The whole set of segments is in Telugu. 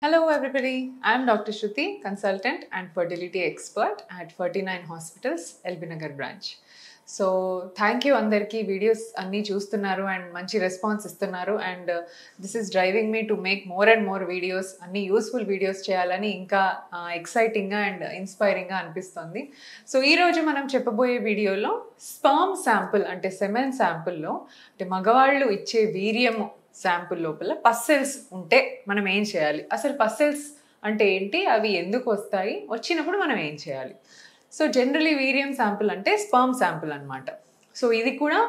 Hello everybody, I am Dr. Shruti, consultant and fertility expert at 49 Hospitals, LB Nagar branch. So thank you andarki videos anni chustunnaru and manchi response istunnaru and this is driving me to make more and more videos, anni useful videos cheyalani inka exciting ga and inspiring ga anipistundi. So ee roju manam cheppaboye video lo sperm sample ante semen sample lo ante magavallu iche veeryamu sample లోపల పస్సెల్స్ ఉంటే మనం ఏం చేయాలి, అసలు పస్సెల్స్ అంటే ఏంటి, అవి ఎందుకు వస్తాయి, వచ్చినప్పుడు మనం ఏం చేయాలి. సో జనరలీ వీరియం శాంపుల్ అంటే స్పర్మ్ శాంపుల్ అనమాట. సో ఇది కూడా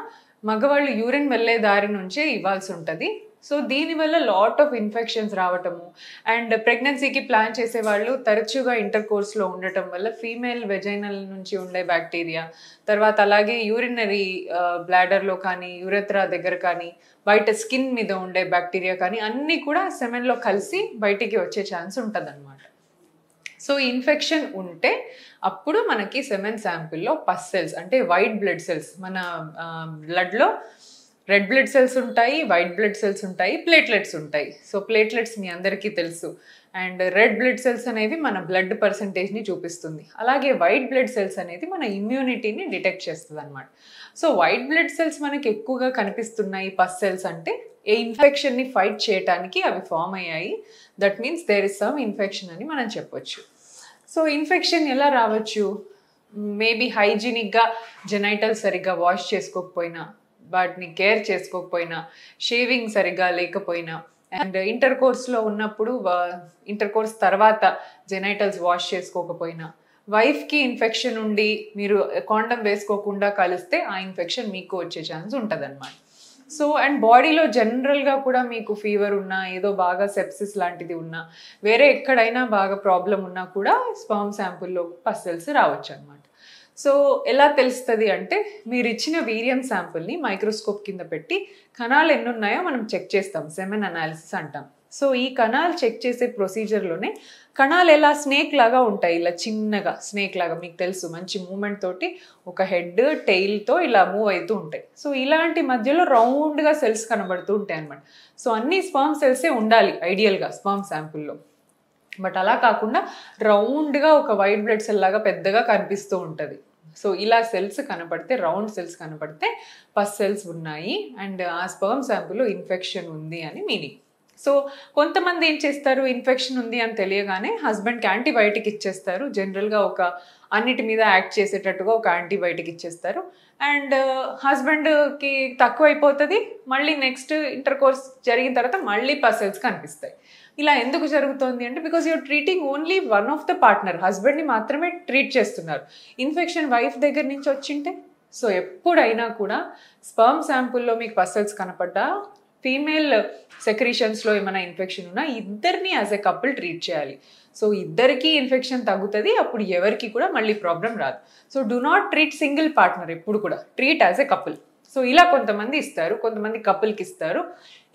మగవాళ్ళు యూరిన్ వెళ్ళే దారి నుంచే ఇవ్వాల్సి ఉంటుంది. సో దీనివల్ల లాట్ ఆఫ్ ఇన్ఫెక్షన్స్ రావటము అండ్ ప్రెగ్నెన్సీకి ప్లాన్ చేసే వాళ్ళు తరచుగా ఇంటర్ కోర్స్లో ఉండటం వల్ల ఫీమేల్ వెజైనల్ నుంచి ఉండే బ్యాక్టీరియా, తర్వాత అలాగే యూరినరీ బ్లాడర్లో కానీ యూరెత్రా దగ్గర కానీ బయట స్కిన్ మీద ఉండే బ్యాక్టీరియా కానీ అన్నీ కూడా సెమెన్లో కలిసి బయటికి వచ్చే ఛాన్స్ ఉంటుంది అనమాట. సో ఇన్ఫెక్షన్ ఉంటే అప్పుడు మనకి సెమెన్ శాంపిల్లో పస్ సెల్స్ అంటే వైట్ బ్లడ్ సెల్స్, మన బ్లడ్లో రెడ్ బ్లడ్ సెల్స్ ఉంటాయి, వైట్ బ్లడ్ సెల్స్ ఉంటాయి, ప్లేట్లెట్స్ ఉంటాయి. సో ప్లేట్లెట్స్ మీ అందరికీ తెలుసు. అండ్ రెడ్ బ్లడ్ సెల్స్ అనేవి మన బ్లడ్ పర్సంటేజ్ని చూపిస్తుంది. అలాగే వైట్ బ్లడ్ సెల్స్ అనేది మన ఇమ్యూనిటీని డిటెక్ట్ చేస్తుంది అనమాట. సో వైట్ బ్లడ్ సెల్స్ మనకి ఎక్కువగా కనిపిస్తున్నాయి పస్ సెల్స్ అంటే ఏ ఇన్ఫెక్షన్ని ఫైట్ చేయడానికి అవి ఫామ్ అయ్యాయి. That means there is some infection అని మనం చెప్పొచ్చు. సో ఇన్ఫెక్షన్ ఎలా రావచ్చు? మేబీ హైజీనిక్గా జెనైటల్ సరిగ్గా వాష్ చేసుకోకపోయినా, వాటిని కేర్ చేసుకోకపోయినా, షేవింగ్ సరిగ్గా లేకపోయినా, అండ్ ఇంటర్ కోర్స్లో ఉన్నప్పుడు ఇంటర్ కోర్స్ తర్వాత జెనైటల్స్ వాష్ చేసుకోకపోయినా, వైఫ్కి ఇన్ఫెక్షన్ ఉండి మీరు కాండమ్ వేసుకోకుండా కలిస్తే ఆ ఇన్ఫెక్షన్ మీకు వచ్చే ఛాన్స్ ఉంటుంది అన్నమాట. సో అండ్ బాడీలో జనరల్గా కూడా మీకు ఫీవర్ ఉన్నా, ఏదో బాగా సెప్సిస్ లాంటిది ఉన్నా, వేరే ఎక్కడైనా బాగా ప్రాబ్లం ఉన్నా కూడా స్పర్మ్ శాంపుల్లో పస్ సెల్స్ రావచ్చు అనమాట. సో ఎలా తెలుస్తుంది అంటే మీరు ఇచ్చిన వీరియం శాంపుల్ని మైక్రోస్కోప్ కింద పెట్టి కణాలు ఎన్ని ఉన్నాయో మనం చెక్ చేస్తాం, సెమెన్ అనాలిసిస్ అంటాం. సో ఈ కణాలు చెక్ చేసే ప్రొసీజర్లోనే కణాలు ఎలా స్నేక్ లాగా ఉంటాయి, ఇలా చిన్నగా స్నేక్ లాగా, మీకు తెలుసు మంచి మూమెంట్ తోటి ఒక హెడ్ టెయిల్తో ఇలా మూవ్ అవుతూ ఉంటాయి. సో ఇలాంటి మధ్యలో రౌండ్గా సెల్స్ కనబడుతూ ఉంటాయి అన్నమాట. సో అన్ని స్పర్మ్ సెల్సే ఉండాలి ఐడియల్గా స్పర్మ్ శాంపుల్లో. బట్ అలా కాకుండా రౌండ్గా ఒక వైట్ బ్లడ్ సెల్ లాగా పెద్దగా కనిపిస్తూ ఉంటుంది. సో ఇలా సెల్స్ కనపడితే, రౌండ్ సెల్స్ కనపడితే పస్ సెల్స్ ఉన్నాయి అండ్ ఆ స్పర్మ్ శాంపుల్లో ఇన్ఫెక్షన్ ఉంది అని మీనింగ్. సో కొంతమంది ఏం చేస్తారు, ఇన్ఫెక్షన్ ఉంది అని తెలియగానే హస్బెండ్కి యాంటీబయాటిక్ ఇచ్చేస్తారు. జనరల్గా ఒక అన్నిటి మీద యాక్ట్ చేసేటట్టుగా ఒక యాంటీబయాటిక్ ఇచ్చేస్తారు అండ్ హస్బెండ్కి తక్కువ అయిపోతుంది. మళ్ళీ నెక్స్ట్ ఇంటర్ కోర్స్ జరిగిన తర్వాత మళ్ళీ పస్ సెల్స్ కనిపిస్తాయి. ఇలా ఎందుకు జరుగుతుంది అంటే because your treating only one of the partner, హస్బెండ్ని మాత్రమే ట్రీట్ చేస్తున్నారు. ఇన్ఫెక్షన్ వైఫ్ దగ్గర నుంచి వచ్చింటే, సో ఎప్పుడైనా కూడా స్పర్మ్ శాంపుల్లో మీకు పస్ సెల్స్ కనపడ్డా, ఫీమేల్ సెక్రీషన్స్లో ఏమైనా ఇన్ఫెక్షన్ ఉన్నా ఇద్దరిని యాజ్ ఎ కపుల్ ట్రీట్ చేయాలి. సో ఇద్దరికి ఇన్ఫెక్షన్ తగ్గుతుంది, అప్పుడు ఎవరికి కూడా మళ్ళీ ప్రాబ్లం రాదు. So do not treat single partner, ఎప్పుడు కూడా treat as a couple. So ఇలా కొంతమంది ఇస్తారు, కొంతమంది కపుల్కి ఇస్తారు.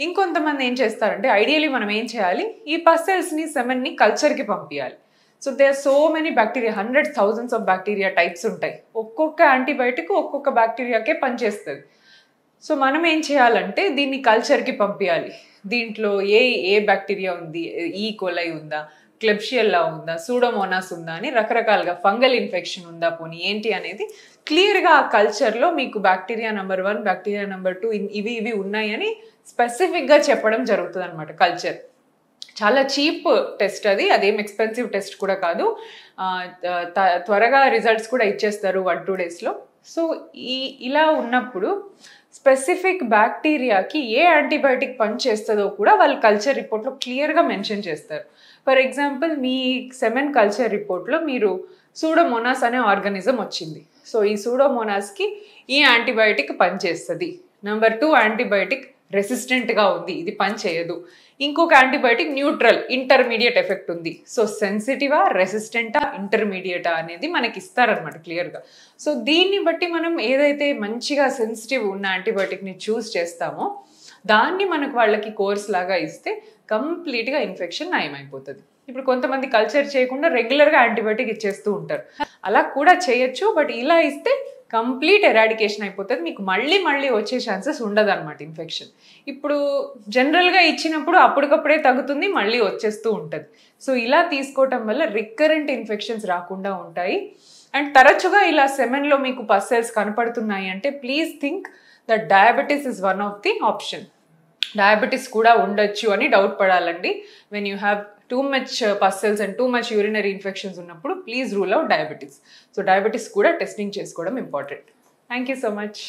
ఇంకొంతమంది ఏం చేస్తారంటే ఐడియలీ మనం ఏం చేయాలి, ఈ పస్ సెల్స్ని సెమెన్ని కల్చర్కి పంపించాలి. So they are so many bacteria, hundreds thousands of bacteria types ఉంటాయి. ఒక్కొక్క యాంటీబయాటిక్ ఒక్కొక్క బ్యాక్టీరియాకే పనిచేస్తుంది. సో మనం ఏం చేయాలంటే దీన్ని కల్చర్కి పంపించాలి. దీంట్లో ఏ బ్యాక్టీరియా ఉంది, ఈ కోలై ఉందా, క్లెబ్షియల్లా ఉందా, సూడోమోనాస్ ఉందా అని రకరకాలుగా, ఫంగల్ ఇన్ఫెక్షన్ ఉందా పోనీ ఏంటి అనేది క్లియర్గా ఆ కల్చర్లో మీకు బ్యాక్టీరియా నెంబర్ 1, బ్యాక్టీరియా నెంబర్ 2 ఇవి ఉన్నాయని స్పెసిఫిక్గా చెప్పడం జరుగుతుంది అనమాట. కల్చర్ చాలా చీప్ టెస్ట్, అదేం ఎక్స్పెన్సివ్ టెస్ట్ కూడా కాదు. త్వరగా రిజల్ట్స్ కూడా ఇచ్చేస్తారు 1-2 డేస్లో. సో ఇలా ఉన్నప్పుడు స్పెసిఫిక్ బ్యాక్టీరియాకి ఏ యాంటీబయాటిక్ పనిచేస్తుందో కూడా వాళ్ళు కల్చర్ రిపోర్ట్లో క్లియర్గా మెన్షన్ చేస్తారు. For example me semen culture రిపోర్ట్లో మీరు సూడోమోనాస్ అనే ఆర్గానిజం వచ్చింది. సో ఈ సూడోమోనాస్కి ఈ యాంటీబయాటిక్ పనిచేస్తుంది. నెంబర్ 2 యాంటీబయాటిక్ రెసిస్టెంట్గా ఉంది, ఇది పని చేయదు. ఇంకొక యాంటీబయాటిక్ న్యూట్రల్, ఇంటర్మీడియట్ ఎఫెక్ట్ ఉంది. సో సెన్సిటివా, రెసిస్టెంటా, ఇంటర్మీడియటా అనేది మనకి ఇస్తారనమాట క్లియర్గా. సో దీన్ని బట్టి మనం ఏదైతే మంచిగా సెన్సిటివ్ ఉన్న యాంటీబయాటిక్ని చూస్ చేస్తామో దాన్ని మనకు వాళ్ళకి కోర్స్ లాగా ఇస్తే కంప్లీట్గా ఇన్ఫెక్షన్ నయమైపోతుంది. ఇప్పుడు కొంతమంది కల్చర్ చేయకుండా రెగ్యులర్గా యాంటీబయాటిక్ ఇచ్చేస్తూ ఉంటారు, అలా కూడా చేయొచ్చు. బట్ ఇలా ఇస్తే కంప్లీట్ ఎరాడికేషన్ అయిపోతుంది, మీకు మళ్ళీ మళ్ళీ వచ్చే ఛాన్సెస్ ఉండదన్నమాట ఇన్ఫెక్షన్. ఇప్పుడు జనరల్గా ఇచ్చినప్పుడు అప్పటికప్పుడే తగ్గుతుంది, మళ్ళీ వచ్చేస్తూ ఉంటుంది. సో ఇలా తీసుకోవటం వల్ల రికరెంట్ ఇన్ఫెక్షన్స్ రాకుండా ఉంటాయి. అండ్ తరచుగా ఇలా సెమెన్లో మీకు పస్ సెల్స్ కనపడుతున్నాయి అంటే please think that diabetes is one of the option. Diabetes కూడా ఉండొచ్చు అని డౌట్ పడాలండి. When you have too much pus cells and too much urinary infections ఉన్నప్పుడు please rule out diabetes. So diabetes కూడా టెస్టింగ్ చేసుకోవడం important. Thank you so much.